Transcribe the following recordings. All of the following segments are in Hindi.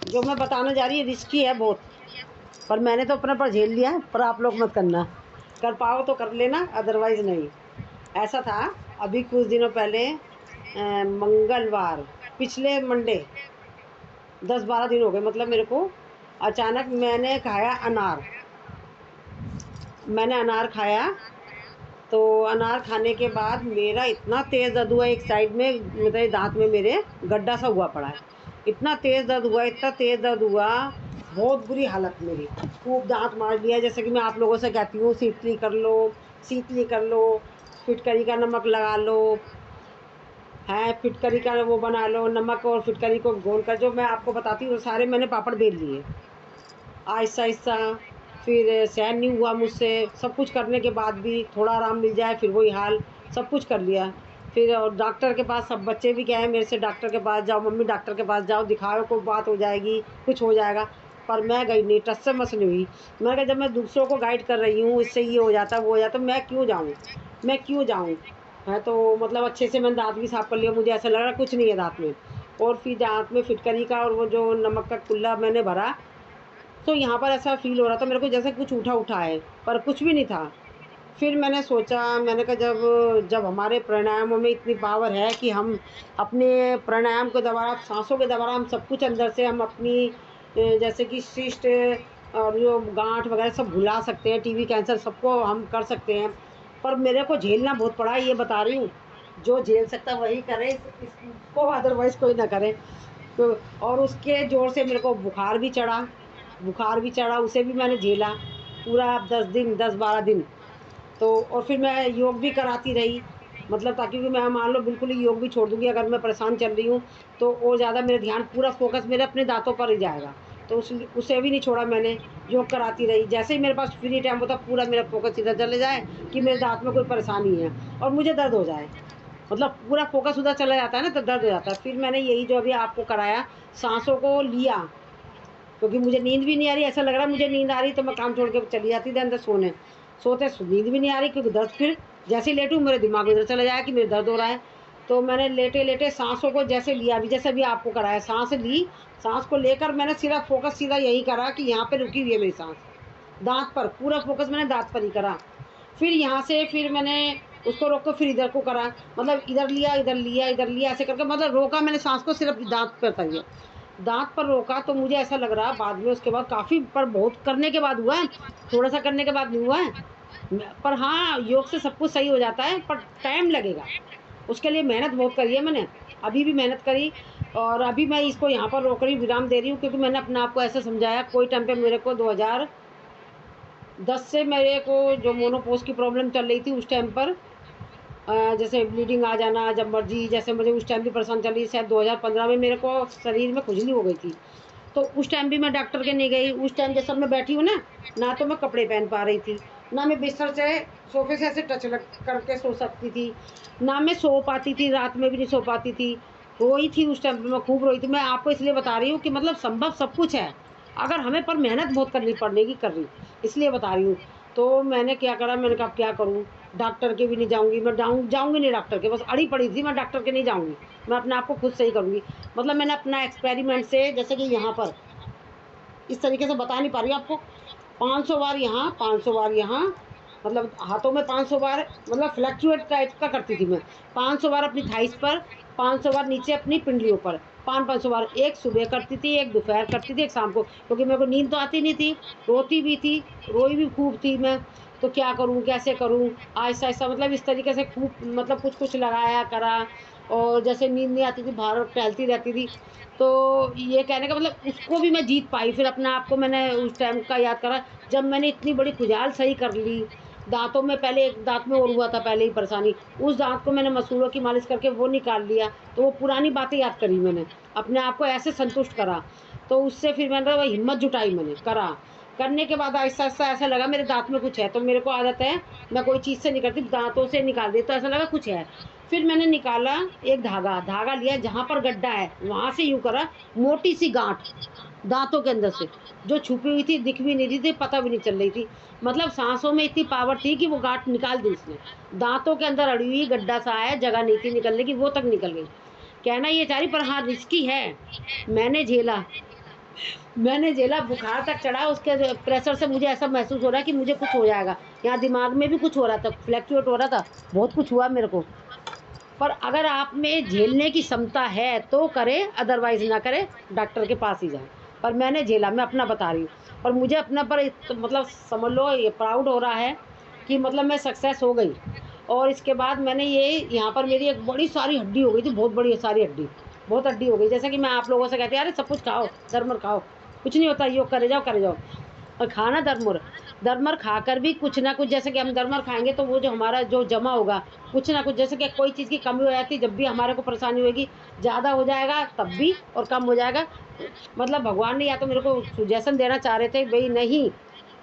जो मैं बताने जा रही है रिस्की है बहुत, पर मैंने तो अपने पर झेल लिया, पर आप लोग मत करना। कर पाओ तो कर लेना, अदरवाइज़ नहीं। ऐसा था, अभी कुछ दिनों पहले मंगलवार, पिछले मंडे, 10-12 दिन हो गए, मतलब मेरे को अचानक मैंने खाया अनार। मैंने अनार खाया, तो अनार खाने के बाद मेरा इतना तेज़ दर्द हुआ एक साइड में, मतलब दाँत में मेरे गड्ढा सा हुआ पड़ा है। इतना तेज़ दर्द हुआ, इतना तेज़ दर्द हुआ, बहुत बुरी हालत मेरी। खूब दाँत मार लिया, जैसे कि मैं आप लोगों से कहती हूँ शीतली कर लो, शीतली कर लो, फिटकरी का नमक लगा लो, है फिटकरी का वो बना लो, नमक और फिटकरी को घोल कर जो मैं आपको बताती हूँ, वो सारे मैंने पापड़ बेल लिए। आहिस्ता-आहिस्ता फिर सहन नहीं हुआ मुझसे, सब कुछ करने के बाद भी थोड़ा आराम मिल जाए फिर वही हाल, सब कुछ कर लिया। फिर और डॉक्टर के पास सब बच्चे भी कहे मेरे से, डॉक्टर के पास जाओ मम्मी, डॉक्टर के पास जाओ, दिखाओ, कोई बात हो जाएगी, कुछ हो जाएगा। पर मैं गई नहीं, टस से मस नहीं हुई। मैंने कहा जब मैं दूसरों को गाइड कर रही हूँ, इससे ये हो जाता है, वो हो जाता है, मैं क्यों जाऊँ? मैं क्यों जाऊँ? है तो मतलब अच्छे से मैंने दाँत भी साफ कर लिया, मुझे ऐसा लग रहा कुछ नहीं है दाँत में। और फिर दाँत में फिटकरी का और वो जो नमक का कुल्ला मैंने भरा, तो यहाँ पर ऐसा फ़ील हो रहा था मेरे को जैसे कुछ उठा-उठा है, पर कुछ भी नहीं था। फिर मैंने सोचा, मैंने कहा जब जब हमारे प्राणायामों में इतनी पावर है कि हम अपने प्राणायाम के द्वारा, साँसों के द्वारा हम सब कुछ अंदर से हम अपनी जैसे कि शिष्ट और जो गाँठ वग़ैरह सब भुला सकते हैं, टीबी, कैंसर सबको हम कर सकते हैं। पर मेरे को झेलना बहुत पड़ा है, ये बता रही हूँ। जो झेल सकता वही करे, इसको अदरवाइज़ कोई ना करे। तो और उसके ज़ोर से मेरे को बुखार भी चढ़ा, उसे भी मैंने झेला पूरा 10 दिन, 10-12 दिन। तो और फिर मैं योग भी कराती रही, मतलब ताकि कि मैं मान लो बिल्कुल ही योग भी छोड़ दूँगी अगर मैं परेशान चल रही हूँ, तो और ज़्यादा मेरा ध्यान पूरा फ़ोकस मेरे अपने दाँतों पर ही जाएगा। तो उसे भी नहीं छोड़ा मैंने, योग कराती रही। जैसे ही मेरे पास फ्री टाइम होता, पूरा मेरा फ़ोकस इधर चले जाए कि मेरे दाँत में कोई परेशानी है और मुझे दर्द हो जाए। मतलब पूरा फ़ोकस उधर चला जाता है ना, तो दर्द हो जाता है। फिर मैंने यही जो अभी आपको कराया, साँसों को लिया, क्योंकि मुझे नींद भी नहीं आ रही, ऐसा लग रहा है मुझे नींद आ रही तो मैं काम छोड़ के चली जाती थी अंदर सोने। नींद भी नहीं आ रही, क्योंकि दर्द फिर जैसे ही लेटूँ मेरे दिमाग में इधर चला जाए कि मेरे दर्द हो रहा है। तो मैंने लेटे-लेटे साँसों को जैसे लिया अभी, जैसे अभी आपको कराया, साँस ली, साँस को लेकर मैंने सीधा फ़ोकस सीधा यही करा कि यहाँ पे रुकी हुई है मेरी साँस। दाँत पर, पूरा फ़ोकस मैंने दाँत पर ही करा। फिर यहाँ से फिर मैंने उसको रोक के फिर इधर को करा, मतलब इधर लिया, इधर लिया, इधर लिया, ऐसे करके मतलब रोका मैंने साँस को, सिर्फ़ दाँत पर था ये। दाँत पर रोका तो मुझे ऐसा लग रहा बाद में, उसके बाद काफ़ी, पर बहुत करने के बाद हुआ है, थोड़ा-सा करने के बाद नहीं हुआ है। पर हाँ, योग से सब कुछ सही हो जाता है, पर टाइम लगेगा। उसके लिए मेहनत बहुत करी है मैंने, अभी भी मेहनत करी, और अभी मैं इसको यहाँ पर रोक रही हूँ, विराम दे रही हूँ, क्योंकि मैंने अपने आप को ऐसे समझाया, कोई टाइम पे मेरे को 2010 से मेरे को जो मोनोपॉज़ की प्रॉब्लम चल रही थी उस टाइम पर, जैसे ब्लीडिंग आ जाना जब मर्ज़ी, जैसे मुझे उस टाइम भी परेशान चल रही, शायद 2015 में मेरे को शरीर में खुजली हो गई थी। तो उस टाइम भी मैं डॉक्टर के नहीं गई, उस टाइम जैसे मैं बैठी हूँ ना तो मैं कपड़े पहन पा रही थी, ना मैं बिस्तर से, सोफ़े से ऐसे टच लग करके सो सकती थी, ना मैं सो पाती थी, रात में भी नहीं सो पाती थी। रोई थी उस टाइम पे, मैं खूब रोई थी। मैं आपको इसलिए बता रही हूँ कि मतलब संभव सब कुछ है, अगर हमें पर मेहनत बहुत करनी पड़ेगी, कर रही, इसलिए बता रही हूँ। तो मैंने क्या करा, मैंने कहा अब क्या करूँ? डॉक्टर के भी नहीं जाऊँगी, मैं जाऊँगी नहीं डॉक्टर के, बस अड़ी पड़ी थी, मैं डॉक्टर के नहीं जाऊँगी, मैं अपने आप को खुद सही करूँगी। मतलब मैंने अपना एक्सपेरिमेंट से, जैसे कि यहाँ पर इस तरीके से बता नहीं पा रही हूँ आपको, 500 बार यहाँ, 500 बार यहाँ, मतलब हाथों में 500 बार, मतलब फ्लक्चुएट टाइप का करती थी मैं। 500 बार अपनी थाइस पर, 500 बार नीचे अपनी पिंडलियों पर, 500 बार, एक सुबह करती थी, एक दोपहर करती थी, एक शाम को, क्योंकि मेरे को नींद तो आती नहीं थी, रोती भी थी, रोई भी खूब थी मैं। तो क्या करूँ, कैसे करूँ? आहिस्ता-आहिस्ता मतलब इस तरीके से खूब, मतलब कुछ-कुछ लगाया, करा, और जैसे नींद नहीं आती थी, बाहर टहलती रहती थी। तो ये कहने का मतलब उसको भी मैं जीत पाई, फिर अपने आप को मैंने उस टाइम का याद करा, जब मैंने इतनी बड़ी खुजली सही कर ली। दाँतों में पहले एक दाँत में और हुआ था पहले ही परेशानी, उस दाँत को मैंने मसूड़ों की मालिश करके वो निकाल लिया, तो वो पुरानी बातें याद करी मैंने, अपने आप को ऐसे संतुष्ट करा। तो उससे फिर मैंने वो हिम्मत जुटाई, मैंने करा। करने के बाद आहिस्ता-आहिस्ता ऐसा लगा मेरे दाँत में कुछ है, तो मेरे को आदत है, मैं कोई चीज़ से नहीं करती, दाँतों से निकाल दी, तो ऐसा लगा कुछ है। फिर मैंने निकाला एक धागा लिया, जहाँ पर गड्ढा है, वहाँ से यूँ करा, मोटी-सी गाँठ दाँतों के अंदर से, जो छुपी हुई थी, दिख भी नहीं रही थी, पता भी नहीं चल रही थी। मतलब साँसों में इतनी पावर थी कि वो गाँठ निकाल दी उसने। दाँतों के अंदर अड़ी हुई गड्ढा-सा है, जगह नहीं थी निकलने की, वो तक निकल गई। कहना ये चाह रही, पर हाँ, रिस्की है, मैंने झेला। मैंने झेला, बुखार तक चढ़ा, उसके प्रेशर से मुझे ऐसा महसूस हो रहा है कि मुझे कुछ हो जाएगा। यहाँ दिमाग में भी कुछ हो रहा था, फ्लैक्चुएट हो रहा था, बहुत कुछ हुआ मेरे को। पर अगर आप में झेलने की क्षमता है तो करें, अदरवाइज़ ना करें, डॉक्टर के पास ही जाएँ। पर मैंने झेला, मैं अपना बता रही हूँ। और मुझे अपने पर मतलब समझ लो ये प्राउड हो रहा है कि मतलब मैं सक्सेस हो गई। और इसके बाद मैंने ये यहाँ पर मेरी एक बड़ी सारी हड्डी हो गई थी, बहुत बड़ी सारी हड्डी, बहुत हड्डी हो गई। जैसे कि मैं आप लोगों से कहती अरे सब कुछ खाओ, दरमर खाओ, कुछ नहीं होता, योग करे जाओ, करे जाओ। और खाना दरमुर, दरमर खाकर भी कुछ ना कुछ, जैसे कि हम दरमर खाएँगे तो वो जो हमारा जो जमा होगा, कुछ ना कुछ, जैसे कि कोई चीज़ की कमी हो जाती है, जब भी हमारे को परेशानी होएगी, ज़्यादा हो जाएगा तब भी और कम हो जाएगा। मतलब भगवान ने या तो मेरे को सजेशन देना चाह रहे थे, भई नहीं,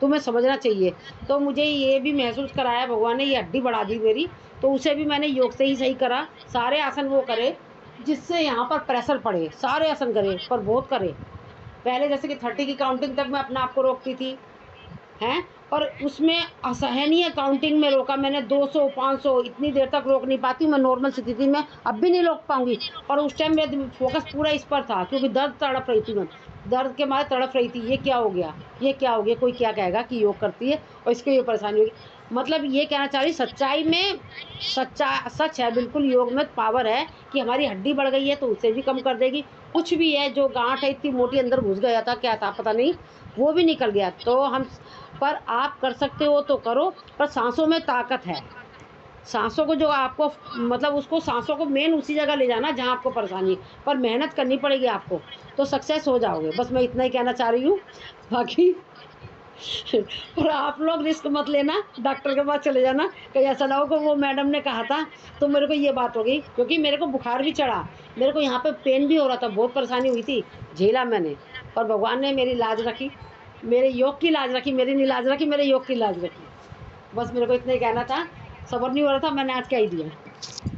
तुम्हें समझना चाहिए। तो मुझे ये भी महसूस कराया भगवान ने, ये हड्डी बढ़ा दी मेरी, तो उसे भी मैंने योग से ही सही करा। सारे आसन वो करे जिससे यहाँ पर प्रेशर पड़े, सारे आसन करे, पर बहुत करे। पहले जैसे कि 30 की काउंटिंग तक मैं अपने आप को रोकती थी, हैं? और उसमें असहनीय काउंटिंग में रोका मैंने, 200, 500 इतनी देर तक रोक नहीं पाती मैं नॉर्मल स्थिति में, अब भी नहीं रोक पाऊँगी। और उस टाइम मेरा फ़ोकस पूरा इस पर था क्योंकि दर्द तड़प रही थी मैं, दर्द के मारे तड़प रही थी, ये क्या हो गया? ये क्या हो गया? कोई क्या कहेगा कि योग करती है और इसको ये परेशानी होगी। मतलब ये कहना चाह रही सच्चाई में, सच है बिल्कुल, योग में पावर है कि हमारी हड्डी बढ़ गई है तो उसे भी कम कर देगी। कुछ भी है जो गाँठ है इतनी मोटी अंदर घुस गया था, क्या था पता नहीं, वो भी निकल गया। तो हम, पर आप कर सकते हो तो करो, पर साँसों में ताकत है। साँसों को जो आपको मतलब उसको, साँसों को मेन उसी जगह ले जाना जहाँ आपको परेशानी है, पर मेहनत करनी पड़ेगी आपको, तो सक्सेस हो जाओगे। बस मैं इतना ही कहना चाह रही हूँ। बाकी और आप लोग रिस्क मत लेना, डॉक्टर के पास चले जाना, कहीं ऐसा ना हो कि वो मैडम ने कहा था तो मेरे को ये बात हो गई, क्योंकि मेरे को बुखार भी चढ़ा, मेरे को यहाँ पे पेन भी हो रहा था, बहुत परेशानी हुई थी, झेला मैंने। पर भगवान ने मेरी लाज रखी, मेरे योग की लाज रखी, मेरी नहीं लाज रखी, मेरे योग की लाज रखी। बस मेरे को इतना ही कहना था, सब्र नहीं हो रहा था, मैंने आज कह ही दिया।